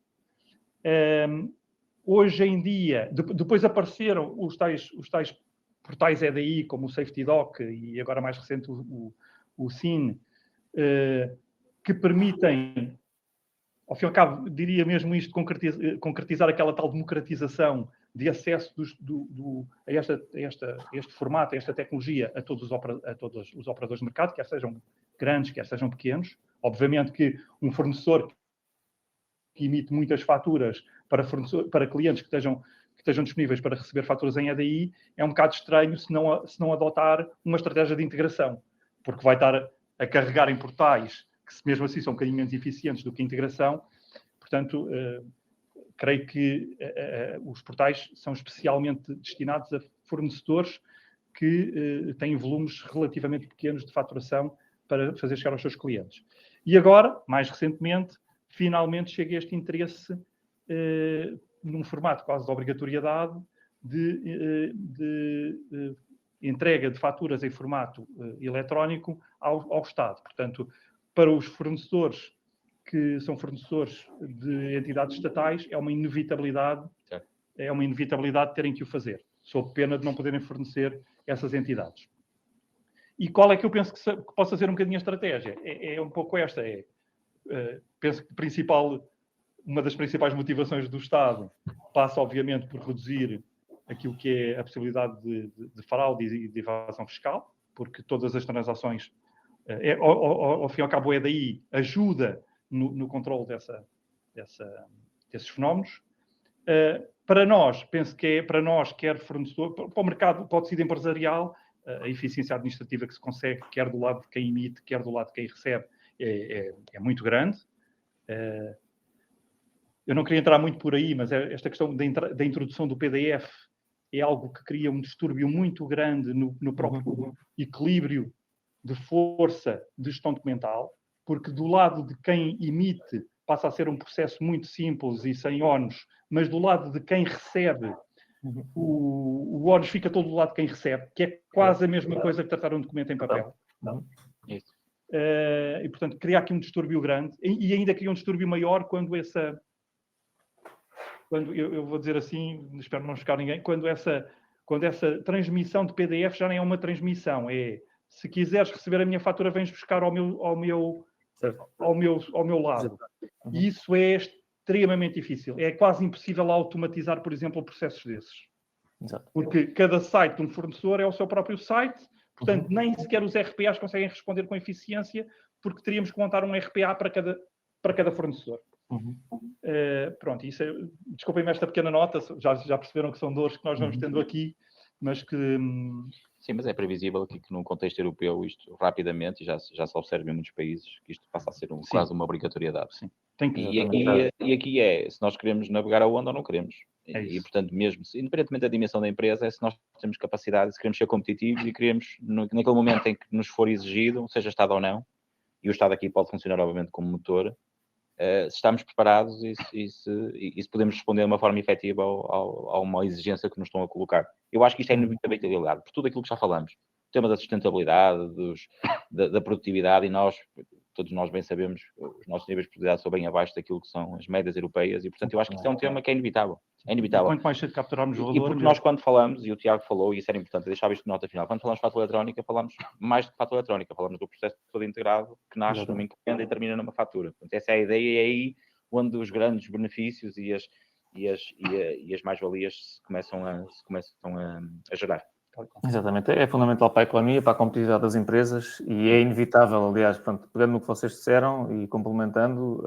Hoje em dia, depois apareceram os tais portais EDI, como o Safety Doc e agora mais recente o SIN, que permitem, ao fim e ao cabo, diria mesmo isto, concretizar aquela tal democratização de acesso a este formato, a esta tecnologia, a todos os operadores de mercado, quer sejam grandes, quer sejam pequenos. Obviamente que um fornecedor que emite muitas faturas para clientes que estejam disponíveis para receber faturas em EDI, é um bocado estranho se não adotar uma estratégia de integração, porque vai estar a carregar em portais que mesmo assim são um bocadinho menos eficientes do que a integração. Portanto, creio que os portais são especialmente destinados a fornecedores que têm volumes relativamente pequenos de faturação para fazer chegar aos seus clientes. E agora, mais recentemente, finalmente chega este interesse num formato quase de obrigatoriedade de entrega de faturas em formato eletrónico ao Estado. Portanto, para os fornecedores que são fornecedores de entidades estatais, é uma inevitabilidade terem que o fazer, sob pena de não poderem fornecer essas entidades. E qual é que eu penso que possa ser um bocadinho a estratégia? É um pouco esta. Penso que uma das principais motivações do Estado passa, obviamente, por reduzir aquilo que é a possibilidade de fraude e de evasão fiscal, porque todas as transações, ao fim e ao cabo, o EDI ajuda no controle desses fenómenos. Para nós, penso que é para nós, quer fornecedor, para o mercado, para o tecido empresarial, a eficiência administrativa que se consegue, quer do lado de quem emite, quer do lado de quem recebe, é muito grande. Eu não queria entrar muito por aí, mas esta questão da introdução do PDF é algo que cria um distúrbio muito grande no próprio equilíbrio de força de gestão documental, porque do lado de quem emite passa a ser um processo muito simples e sem ónus, mas do lado de quem recebe, o ónus fica todo do lado de quem recebe, que é quase a mesma coisa que tratar um documento em papel. Isso. E, portanto, cria aqui um distúrbio grande, e ainda cria um distúrbio maior quando eu vou dizer assim, espero não chocar ninguém, quando essa transmissão de PDF já nem é uma transmissão, se quiseres receber a minha fatura, vens buscar ao meu lado. E isso é extremamente difícil. É quase impossível automatizar, por exemplo, processos desses. Exato. Porque cada site de um fornecedor é o seu próprio site, portanto, nem sequer os RPAs conseguem responder com eficiência, porque teríamos que montar um RPA para cada fornecedor. Pronto, isso desculpem-me esta pequena nota, já perceberam que são dores que nós vamos tendo aqui, mas que... Sim, mas é previsível aqui que num contexto europeu isto rapidamente, e já se observa em muitos países, que isto passa a ser quase uma obrigatoriedade. Sim. E aqui se nós queremos navegar a onda ou não queremos. E portanto, mesmo, independentemente da dimensão da empresa, é se nós temos capacidade, se queremos ser competitivos e queremos, naquele momento em que nos for exigido, seja Estado ou não, e o Estado aqui pode funcionar obviamente como motor, se estamos preparados e se podemos responder de uma forma efetiva a uma exigência que nos estão a colocar. Eu acho que isto é inevitabilidade, por tudo aquilo que já falamos. O tema da sustentabilidade, da produtividade, e todos nós bem sabemos, os nossos níveis de produtividade são bem abaixo daquilo que são as médias europeias, e portanto eu acho que isto é um tema que é inevitável. É inevitável. Quanto mais cedo capturarmos valor... E porque nós quando falamos, e o Tiago falou, e isso era importante, eu deixava isto de nota final, quando falamos de fatura eletrónica, falamos mais de fatura eletrónica, falamos do processo todo integrado, que nasce numa encomenda e termina numa fatura. Portanto, essa é a ideia, e é aí onde os grandes benefícios e as mais-valias se começam a gerar. Exatamente, é fundamental para a economia, para a competitividade das empresas, e é inevitável, aliás, pronto, pegando no que vocês disseram e complementando,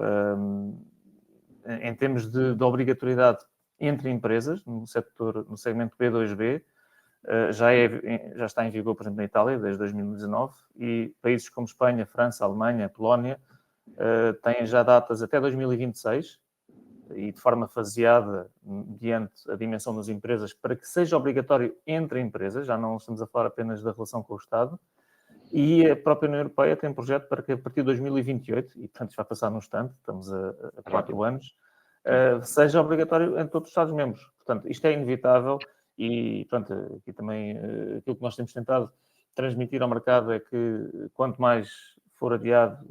em termos de obrigatoriedade entre empresas, no segmento B2B, já está em vigor, por exemplo, na Itália, desde 2019, e países como Espanha, França, Alemanha, Polónia, têm já datas até 2026, e de forma faseada, mediante a dimensão das empresas, para que seja obrigatório entre empresas, já não estamos a falar apenas da relação com o Estado, e a própria União Europeia tem um projeto para que a partir de 2028, e portanto isto vai passar num instante, estamos a 4 anos, seja obrigatório em todos os Estados-membros. Portanto, isto é inevitável e, portanto, aqui também aquilo que nós temos tentado transmitir ao mercado é que quanto mais for adiado,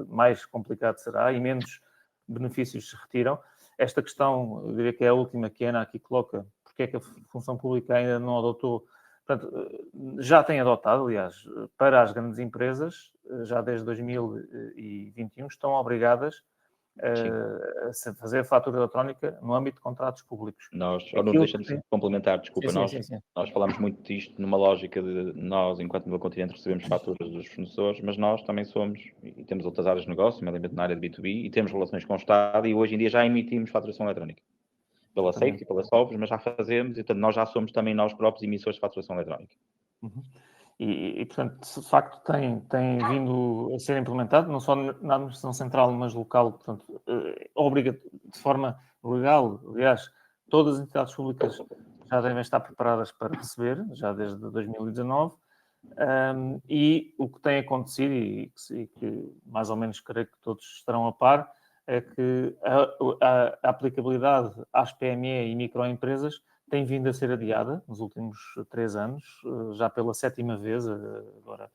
mais complicado será e menos benefícios se retiram. Esta questão, eu diria que é a última que a Ana aqui coloca, porque é que a função pública ainda não adotou. Portanto, já tem adotado, aliás, para as grandes empresas, já desde 2021, estão obrigadas a fazer a fatura eletrónica no âmbito de contratos públicos. Não deixa-me complementar, desculpa, sim. Nós falamos muito disto numa lógica de nós, enquanto no continente, recebemos faturas dos fornecedores, mas nós também somos, e temos outras áreas de negócio, nomeadamente na área de B2B, e temos relações com o Estado, e hoje em dia já emitimos faturação eletrónica. Pela Safety e pela Solvos, mas já fazemos, e portanto nós já somos também nós próprios emissores de faturação eletrónica. E portanto, de facto, tem vindo a ser implementado, não só na administração central, mas local, portanto, de forma legal. Aliás, todas as entidades públicas já devem estar preparadas para receber, já desde 2019, e o que tem acontecido, e que mais ou menos creio que todos estarão a par, é que a aplicabilidade às PME e microempresas tem vindo a ser adiada nos últimos 3 anos, já pela 7ª vez, agora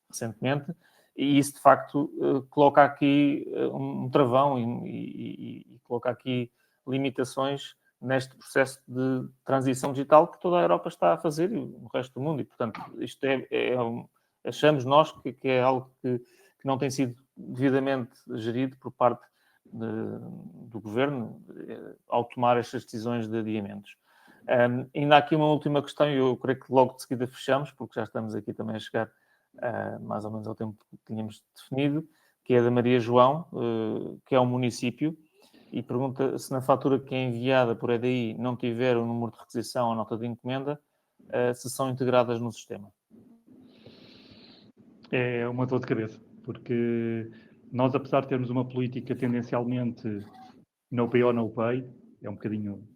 recentemente, e isso de facto coloca aqui um travão e coloca aqui limitações neste processo de transição digital que toda a Europa está a fazer e o resto do mundo, e portanto isto achamos nós que é algo que não tem sido devidamente gerido por parte do Governo ao tomar estas decisões de adiamentos. Ainda há aqui uma última questão, e eu creio que logo de seguida fechamos, porque já estamos aqui também a chegar mais ou menos ao tempo que tínhamos definido, que é da Maria João, que é um município, e pergunta se na fatura que é enviada por EDI não tiver o número de requisição ou nota de encomenda, se são integradas no sistema. É uma dor de cabeça, porque nós, apesar de termos uma política tendencialmente no pay or no pay, é um bocadinho,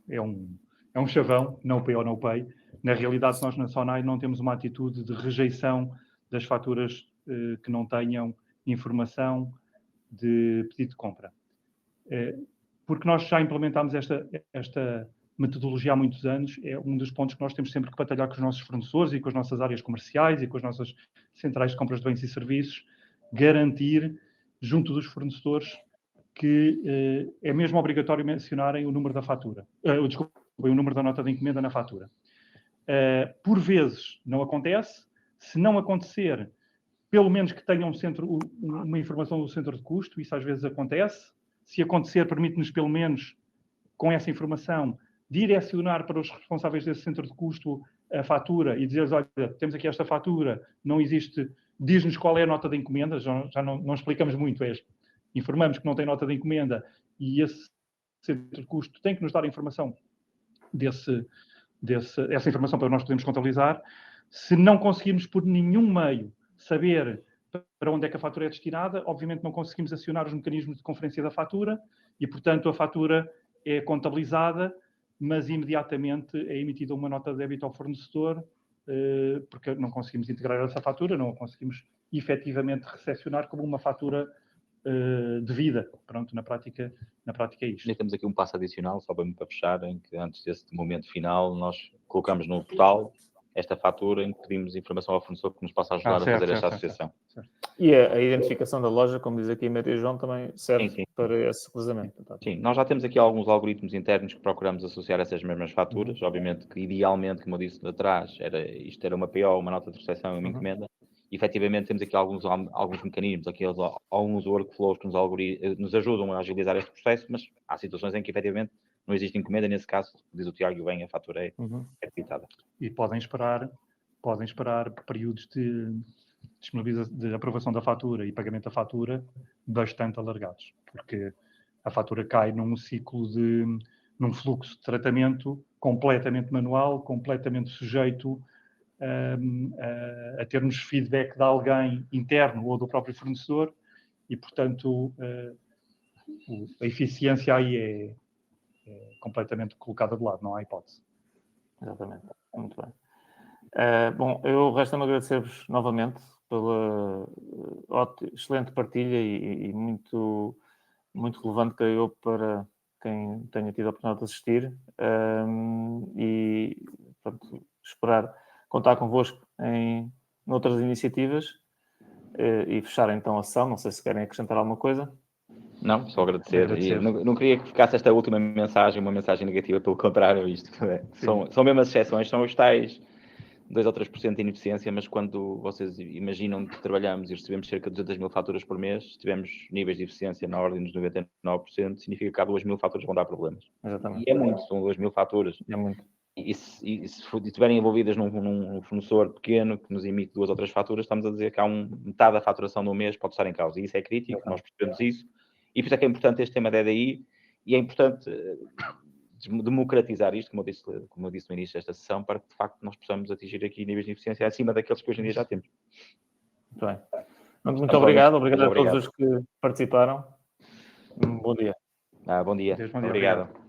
é um chavão, no pay or no pay. Na realidade, nós na Sonai não temos uma atitude de rejeição das faturas que não tenham informação de pedido de compra. Porque nós já implementámos esta metodologia há muitos anos, é um dos pontos que nós temos sempre que batalhar com os nossos fornecedores e com as nossas áreas comerciais e com as nossas centrais de compras de bens e serviços, garantir, junto dos fornecedores, que é mesmo obrigatório mencionarem o número da fatura. O número da nota de encomenda na fatura. Por vezes não acontece. Se não acontecer, pelo menos que tenham uma informação do centro de custo, isso às vezes acontece. Se acontecer, permite-nos pelo menos, com essa informação, direcionar para os responsáveis desse centro de custo a fatura e dizer-lhes, olha, temos aqui esta fatura, não existe, diz-nos qual é a nota de encomenda, já não explicamos muito, informamos que não tem nota de encomenda e esse centro de custo tem que nos dar a informação essa informação para nós podermos contabilizar. Se não conseguirmos por nenhum meio saber para onde é que a fatura é destinada, obviamente não conseguimos acionar os mecanismos de conferência da fatura e, portanto, a fatura é contabilizada, mas imediatamente é emitida uma nota de débito ao fornecedor, porque não conseguimos integrar essa fatura, não a conseguimos efetivamente recepcionar como uma fatura devida. Pronto, na prática é isto. E temos aqui um passo adicional, só para fechar, em que antes desse momento final, nós colocamos no portal esta fatura em que pedimos informação ao fornecedor que nos possa ajudar a fazer esta associação. Certo. E a identificação da loja, como diz aqui a Maria João, também serve sim. para esse cruzamento. Sim, nós já temos aqui alguns algoritmos internos que procuramos associar essas mesmas faturas. Obviamente que, idealmente, como eu disse atrás, isto era uma PO, uma nota de recepção e uma encomenda. E, efetivamente, temos aqui alguns mecanismos, alguns workflows que nos ajudam a agilizar este processo, mas há situações em que, efetivamente, não existe encomenda. Nesse caso, diz o Tiago bem, a fatura é debitada. E podem esperar períodos de aprovação da fatura e pagamento da fatura bastante alargados, porque a fatura cai num ciclo num fluxo de tratamento completamente manual, completamente sujeito a termos feedback de alguém interno ou do próprio fornecedor e, portanto, a eficiência aí é completamente colocada de lado, não há hipótese. Exatamente, muito bem. Bom, eu resta-me agradecer-vos novamente pela excelente partilha e muito, muito relevante, creio eu, para quem tenha tido a oportunidade de assistir. E pronto, esperar contar convosco em outras iniciativas e fechar então a sessão. Não sei se querem acrescentar alguma coisa. Não, só agradecer. E não queria que ficasse esta última mensagem uma mensagem negativa, pelo contrário, isto são mesmo as exceções, são os tais 2 ou 3% de ineficiência, mas quando vocês imaginam que trabalhamos e recebemos cerca de 200 mil faturas por mês, se tivermos níveis de eficiência na ordem dos 99%, significa que há 2 mil faturas vão dar problemas. Exatamente. E é muito, são 2 mil faturas. É muito. E se estiverem envolvidas num fornecedor pequeno que nos emite 2 ou 3 faturas, estamos a dizer que há metade da faturação do mês pode estar em causa. E isso é crítico, nós percebemos isso. E por isso é que é importante este tema da EDI e é importante democratizar isto, como eu disse no início desta sessão, para que de facto nós possamos atingir aqui níveis de eficiência acima daqueles que hoje em dia já temos. Muito bem. Muito obrigado. Obrigado a todos os que participaram. Bom dia. Bom dia. Deus, bom dia. Obrigado. Obrigado.